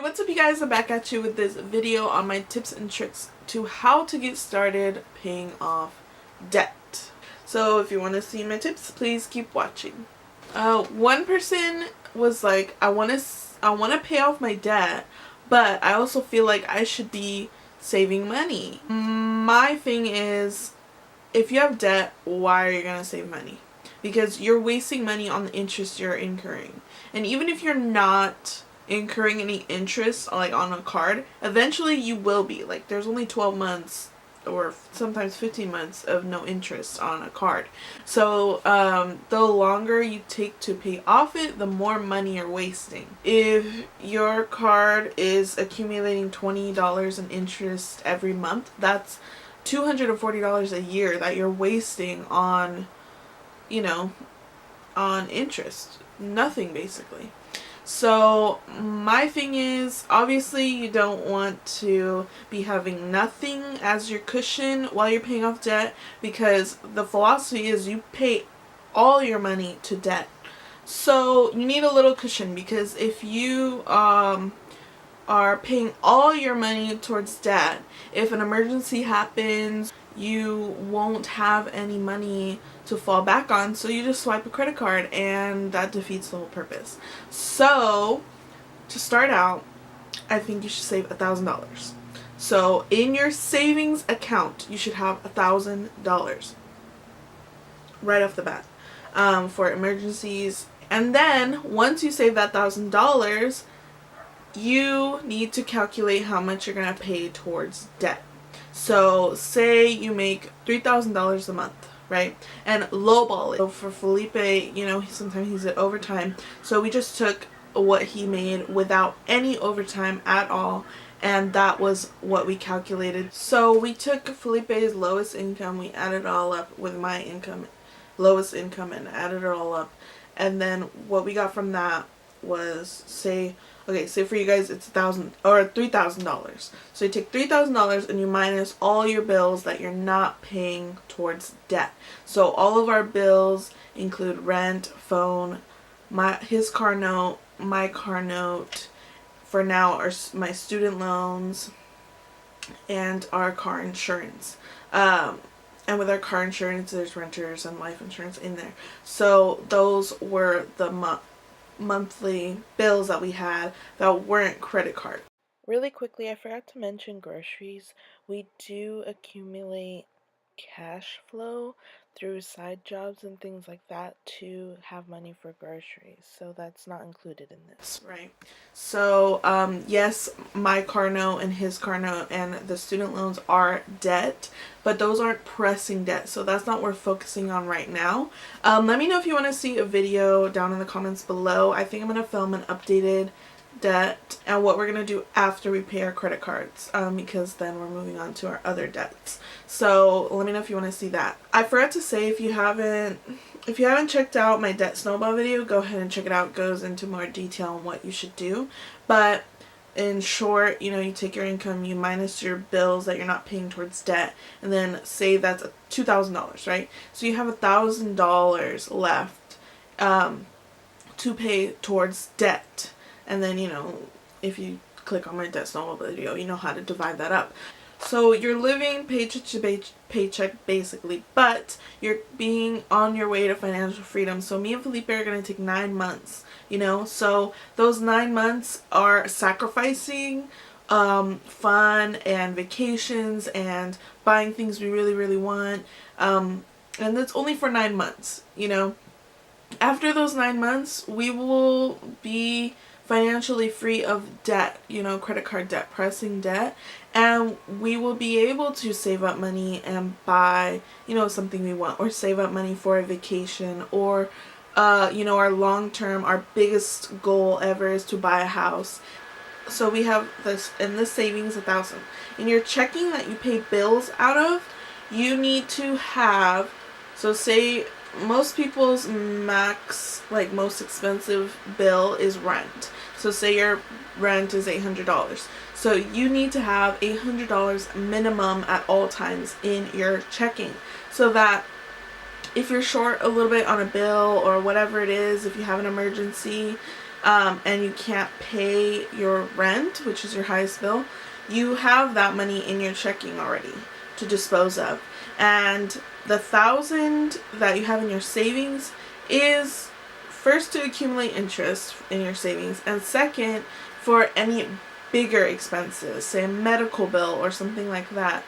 What's up you guys, I'm back at you with this video on my tips and tricks to how to get started paying off debt. So if you want to see my tips, please keep watching. One person was like, I want to pay off my debt, but I also feel like I should be saving money. My thing is, if you have debt, why are you going to save money? Because you're wasting money on the interest you're incurring. And even if you're not incurring any interest like on a card, eventually you will be. Like, there's only 12 months or sometimes 15 months of no interest on a card. So the longer you take to pay off it, the more money you're wasting. If your card is accumulating $20 in interest every month, that's $240 a year that you're wasting on, on interest. Nothing, basically. So my thing is, obviously you don't want to be having nothing as your cushion while you're paying off debt, because the philosophy is you pay all your money to debt. So you need a little cushion, because if you are paying all your money towards debt, if an emergency happens, you won't have any money to fall back on, so you just swipe a credit card, and that defeats the whole purpose. So to start out, I think you should save $1,000. So in your savings account, you should have $1,000 right off the bat for emergencies. And then once you save that $1,000, you need to calculate how much you're going to pay towards debt. So say you make $3,000 a month, right? And lowball it. So for Felipe, sometimes he's at overtime. So we just took what he made without any overtime at all, and that was what we calculated. So we took Felipe's lowest income, we added it all up with my income, lowest income, and added it all up. And then what we got from that was, say for you guys it's $1,000 or $3,000. So you take $3,000 and you minus all your bills that you're not paying towards debt. So all of our bills include rent, phone, his car note, my car note, for now my student loans, and our car insurance. And with our car insurance, there's renters and life insurance in there. So those were the monthly bills that we had that weren't credit card. Really quickly, I forgot to mention groceries. We do accumulate cash flow through side jobs and things like that to have money for groceries, so that's not included in this, right? So yes, my car note and his car note and the student loans are debt, but those aren't pressing debt, so that's not what we're focusing on right now. Let me know if you want to see a video down in the comments below. I think I'm going to film an updated debt and what we're going to do after we pay our credit cards, because then we're moving on to our other debts. So let me know if you want to see that. I forgot to say, if you haven't checked out my debt snowball video, go ahead and check it out. It goes into more detail on what you should do. But in short, you take your income, you minus your bills that you're not paying towards debt, and then say that's $2,000, right? So you have $1,000 left to pay towards debt. And then, if you click on my debt snowball video, you know how to divide that up. So you're living paycheck to paycheck basically, but you're being on your way to financial freedom. So me and Felipe are going to take 9 months, so those 9 months are sacrificing fun and vacations and buying things we really, really want. And that's only for 9 months, After those 9 months, we will be financially free of debt, credit card debt, pressing debt, and we will be able to save up money and buy, something we want, or save up money for a vacation, or, our long-term, our biggest goal ever is to buy a house. So we have this, in this savings, $1,000. In your checking that you pay bills out of, you need to have, so say most people's max, most expensive bill is rent. So say your rent is $800. So you need to have $800 minimum at all times in your checking, so that if you're short a little bit on a bill or whatever it is, if you have an emergency, and you can't pay your rent, which is your highest bill, you have that money in your checking already to dispose of. And the 1,000 that you have in your savings is first to accumulate interest in your savings, and second for any bigger expenses, say a medical bill or something like that.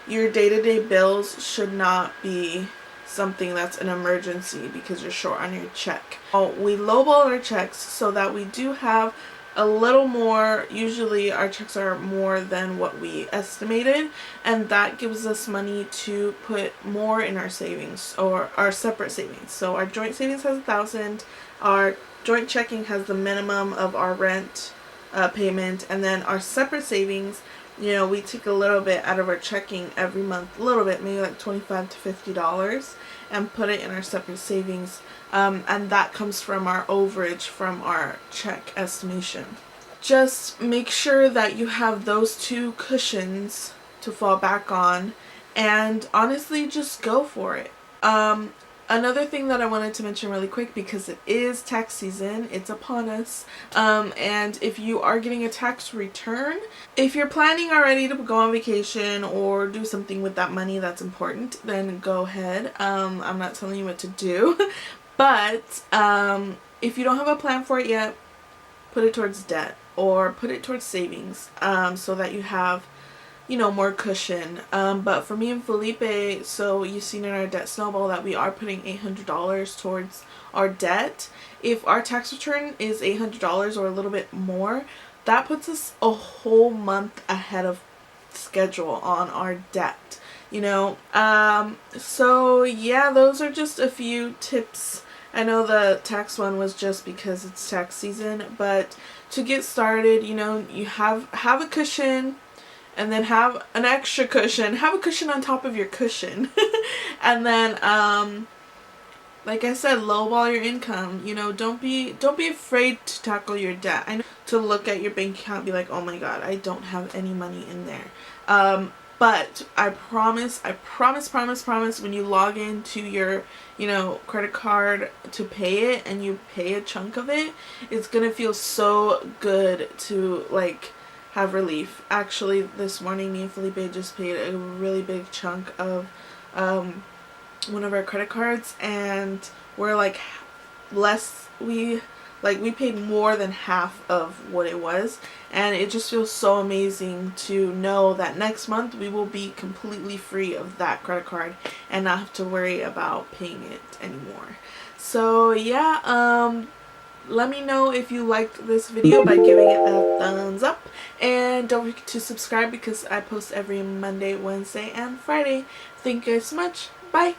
Your day-to-day bills should not be something that's an emergency because you're short on your check. We lowball our checks so that we do have a little more. Usually our checks are more than what we estimated, and that gives us money to put more in our savings or our separate savings. So our joint savings has 1,000, our joint checking has the minimum of our rent payment, and then our separate savings, you know, we take a little bit out of our checking every month, a little bit, maybe like $25 to $50, and put it in our separate savings, and that comes from our overage from our check estimation. Just make sure that you have those two cushions to fall back on, and honestly just go for it. Another thing that I wanted to mention really quick, because it is tax season, it's upon us, and if you are getting a tax return, if you're planning already to go on vacation or do something with that money that's important, then go ahead. I'm not telling you what to do, but if you don't have a plan for it yet, put it towards debt or put it towards savings, so that you have, you know, more cushion. But for me and Felipe, so you've seen in our debt snowball that we are putting $800 towards our debt. If our tax return is $800 or a little bit more, that puts us a whole month ahead of schedule on our debt, you know. So yeah, those are just a few tips. I know the tax one was just because it's tax season, but to get started, you know, you have a cushion, and then have an extra cushion, have a cushion on top of your cushion, and then like I said, lowball your income. You know, don't be afraid to tackle your debt. I know to look at your bank account and be like, oh my god, I don't have any money in there. But I promise, when you log into your, you know, credit card to pay it, and you pay a chunk of it, it's gonna feel so good to like have relief. Actually, this morning me and Felipe just paid a really big chunk of one of our credit cards, and we're like we paid more than half of what it was, and it just feels so amazing to know that next month we will be completely free of that credit card and not have to worry about paying it anymore. So yeah, let me know if you liked this video by giving it a thumbs up, and don't forget to subscribe because I post every Monday, Wednesday, and Friday. Thank you guys so much. Bye!